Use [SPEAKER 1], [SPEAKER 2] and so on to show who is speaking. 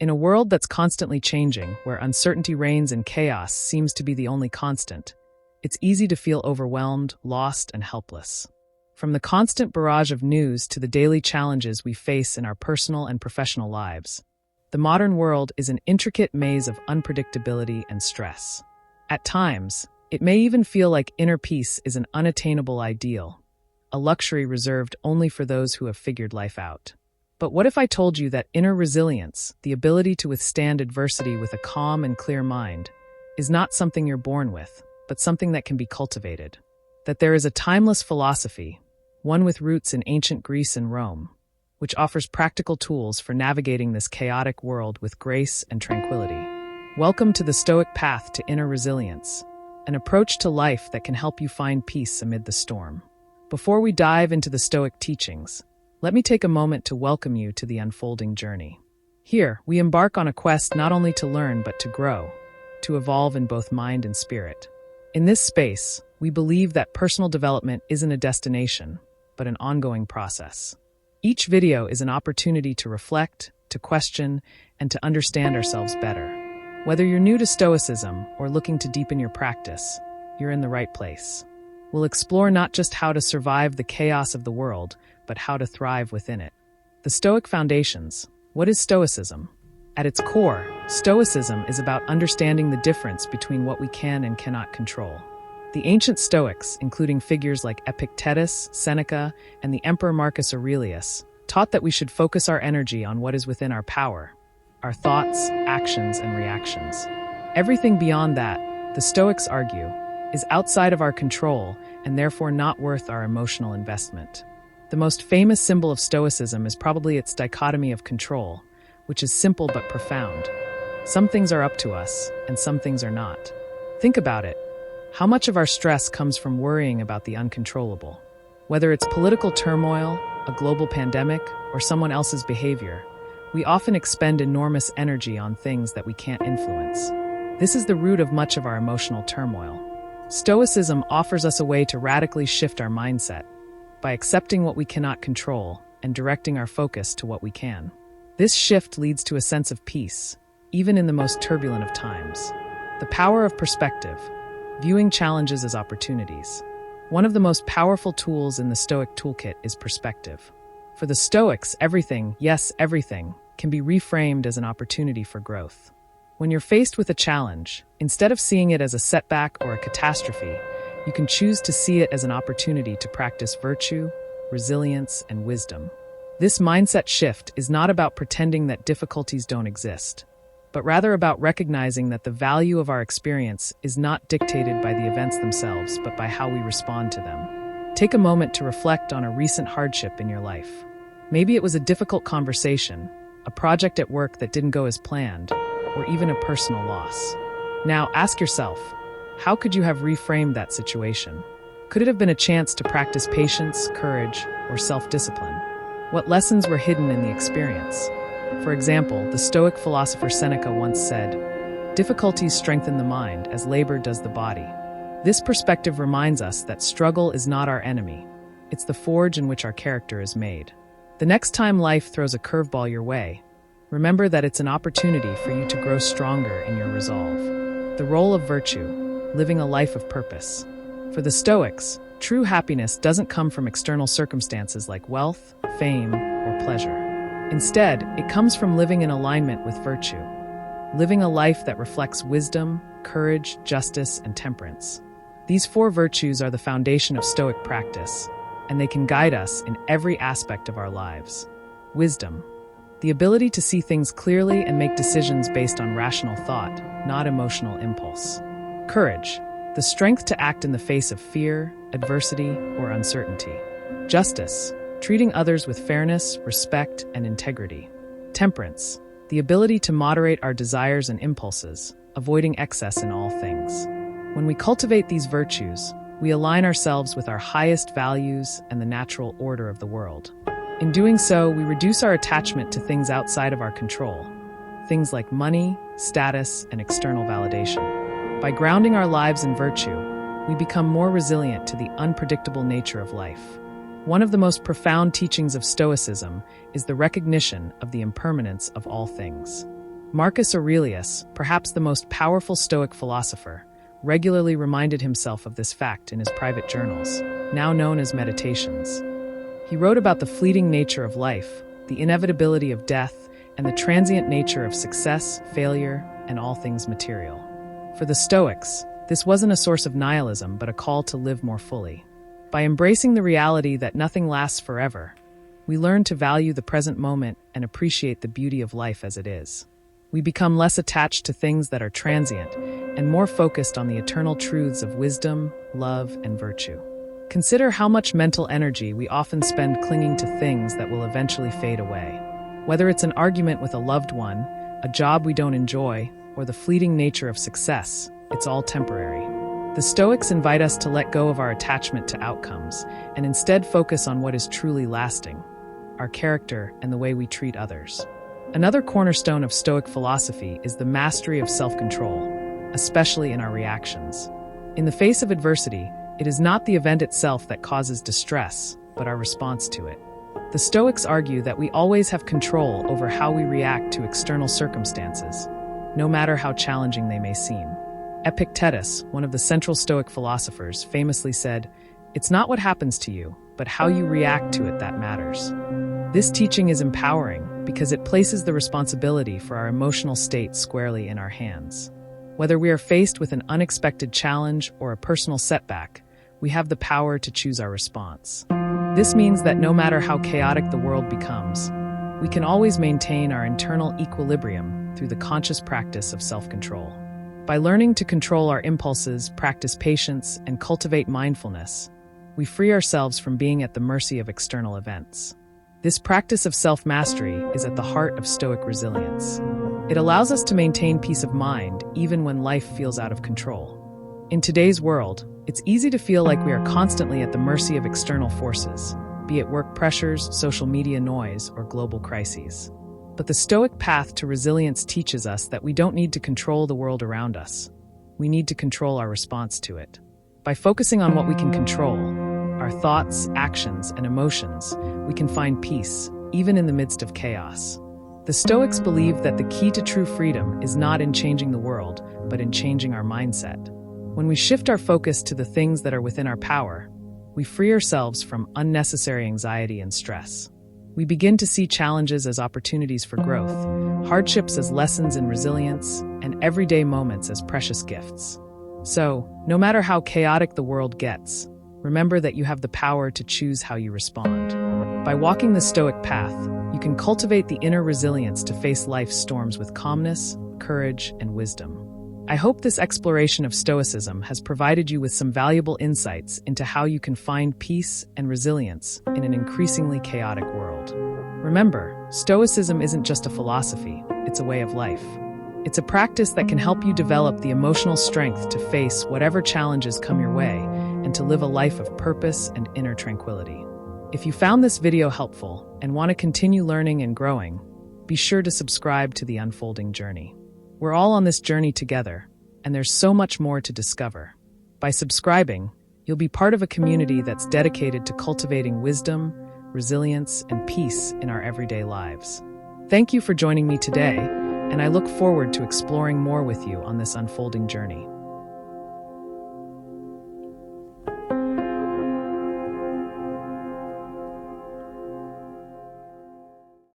[SPEAKER 1] In a world that's constantly changing, where uncertainty reigns and chaos seems to be the only constant, it's easy to feel overwhelmed, lost, and helpless. From the constant barrage of news to the daily challenges we face in our personal and professional lives, the modern world is an intricate maze of unpredictability and stress. At times, it may even feel like inner peace is an unattainable ideal, a luxury reserved only for those who have figured life out. But what if I told you that inner resilience, the ability to withstand adversity with a calm and clear mind, is not something you're born with, but something that can be cultivated? That there is a timeless philosophy, one with roots in ancient Greece and Rome, which offers practical tools for navigating this chaotic world with grace and tranquility. Welcome to the Stoic path to inner resilience, an approach to life that can help you find peace amid the storm. Before we dive into the Stoic teachings, let me take a moment to welcome you to the unfolding journey. Here, we embark on a quest not only to learn but to grow, to evolve in both mind and spirit. In this space, we believe that personal development isn't a destination, but an ongoing process. Each video is an opportunity to reflect, to question, and to understand ourselves better. Whether you're new to Stoicism or looking to deepen your practice, you're in the right place. We'll explore not just how to survive the chaos of the world, but how to thrive within it. The Stoic foundations. What is Stoicism? At its core, Stoicism is about understanding the difference between what we can and cannot control. The ancient Stoics, including figures like Epictetus, Seneca, and the Emperor Marcus Aurelius, taught that we should focus our energy on what is within our power, our thoughts, actions, and reactions. Everything beyond that, the Stoics argue, is outside of our control and therefore not worth our emotional investment. The most famous symbol of Stoicism is probably its dichotomy of control, which is simple but profound. Some things are up to us, and some things are not. Think about it. How much of our stress comes from worrying about the uncontrollable? Whether it's political turmoil, a global pandemic, or someone else's behavior, we often expend enormous energy on things that we can't influence. This is the root of much of our emotional turmoil. Stoicism offers us a way to radically shift our mindset by accepting what we cannot control and directing our focus to what we can. This shift leads to a sense of peace, even in the most turbulent of times. The power of perspective, viewing challenges as opportunities. One of the most powerful tools in the Stoic toolkit is perspective. For the Stoics, everything, yes, everything, can be reframed as an opportunity for growth. When you're faced with a challenge, instead of seeing it as a setback or a catastrophe, you can choose to see it as an opportunity to practice virtue, resilience, and wisdom. This mindset shift is not about pretending that difficulties don't exist, but rather about recognizing that the value of our experience is not dictated by the events themselves, but by how we respond to them. Take a moment to reflect on a recent hardship in your life. Maybe it was a difficult conversation, a project at work that didn't go as planned, or even a personal loss. Now ask yourself, how could you have reframed that situation? Could it have been a chance to practice patience, courage, or self-discipline? What lessons were hidden in the experience? For example, the Stoic philosopher Seneca once said, "Difficulties strengthen the mind as labor does the body." This perspective reminds us that struggle is not our enemy. It's the forge in which our character is made. The next time life throws a curveball your way, remember that it's an opportunity for you to grow stronger in your resolve. The role of virtue, living a life of purpose. For the Stoics, true happiness doesn't come from external circumstances like wealth, fame, or pleasure. Instead, it comes from living in alignment with virtue, living a life that reflects wisdom, courage, justice, and temperance. These four virtues are the foundation of Stoic practice, and they can guide us in every aspect of our lives. Wisdom, the ability to see things clearly and make decisions based on rational thought, not emotional impulse. Courage, the strength to act in the face of fear, adversity, or uncertainty. Justice, treating others with fairness, respect, and integrity. Temperance, the ability to moderate our desires and impulses, avoiding excess in all things. When we cultivate these virtues, we align ourselves with our highest values and the natural order of the world. In doing so, we reduce our attachment to things outside of our control, things like money, status, and external validation. By grounding our lives in virtue, we become more resilient to the unpredictable nature of life. One of the most profound teachings of Stoicism is the recognition of the impermanence of all things. Marcus Aurelius, perhaps the most powerful Stoic philosopher, regularly reminded himself of this fact in his private journals, now known as meditations. He wrote about the fleeting nature of life, the inevitability of death, and the transient nature of success, failure, and all things material. For the Stoics, this wasn't a source of nihilism, but a call to live more fully. By embracing the reality that nothing lasts forever, we learn to value the present moment and appreciate the beauty of life as it is. We become less attached to things that are transient and more focused on the eternal truths of wisdom, love, and virtue. Consider how much mental energy we often spend clinging to things that will eventually fade away. Whether it's an argument with a loved one, a job we don't enjoy, or the fleeting nature of success, it's all temporary. The Stoics invite us to let go of our attachment to outcomes and instead focus on what is truly lasting, our character and the way we treat others. Another cornerstone of Stoic philosophy is the mastery of self-control, especially in our reactions. In the face of adversity, it is not the event itself that causes distress, but our response to it. The Stoics argue that we always have control over how we react to external circumstances, no matter how challenging they may seem. Epictetus, one of the central Stoic philosophers, famously said, "It's not what happens to you, but how you react to it that matters." This teaching is empowering because it places the responsibility for our emotional state squarely in our hands. Whether we are faced with an unexpected challenge or a personal setback, we have the power to choose our response. This means that no matter how chaotic the world becomes, we can always maintain our internal equilibrium through the conscious practice of self-control. By learning to control our impulses, practice patience, and cultivate mindfulness, we free ourselves from being at the mercy of external events. This practice of self-mastery is at the heart of Stoic resilience. It allows us to maintain peace of mind even when life feels out of control. In today's world, it's easy to feel like we are constantly at the mercy of external forces, be it work pressures, social media noise, or global crises. But the Stoic path to resilience teaches us that we don't need to control the world around us. We need to control our response to it. By focusing on what we can control, our thoughts, actions, and emotions, we can find peace, even in the midst of chaos. The Stoics believe that the key to true freedom is not in changing the world, but in changing our mindset. When we shift our focus to the things that are within our power, we free ourselves from unnecessary anxiety and stress. We begin to see challenges as opportunities for growth, hardships as lessons in resilience, and everyday moments as precious gifts. So, no matter how chaotic the world gets, remember that you have the power to choose how you respond. By walking the Stoic path, you can cultivate the inner resilience to face life's storms with calmness, courage, and wisdom. I hope this exploration of Stoicism has provided you with some valuable insights into how you can find peace and resilience in an increasingly chaotic world. Remember, Stoicism isn't just a philosophy, it's a way of life. It's a practice that can help you develop the emotional strength to face whatever challenges come your way and to live a life of purpose and inner tranquility. If you found this video helpful and want to continue learning and growing, be sure to subscribe to The Unfolding Journey. We're all on this journey together, and there's so much more to discover. By subscribing, you'll be part of a community that's dedicated to cultivating wisdom, resilience, and peace in our everyday lives. Thank you for joining me today, and I look forward to exploring more with you on this unfolding journey.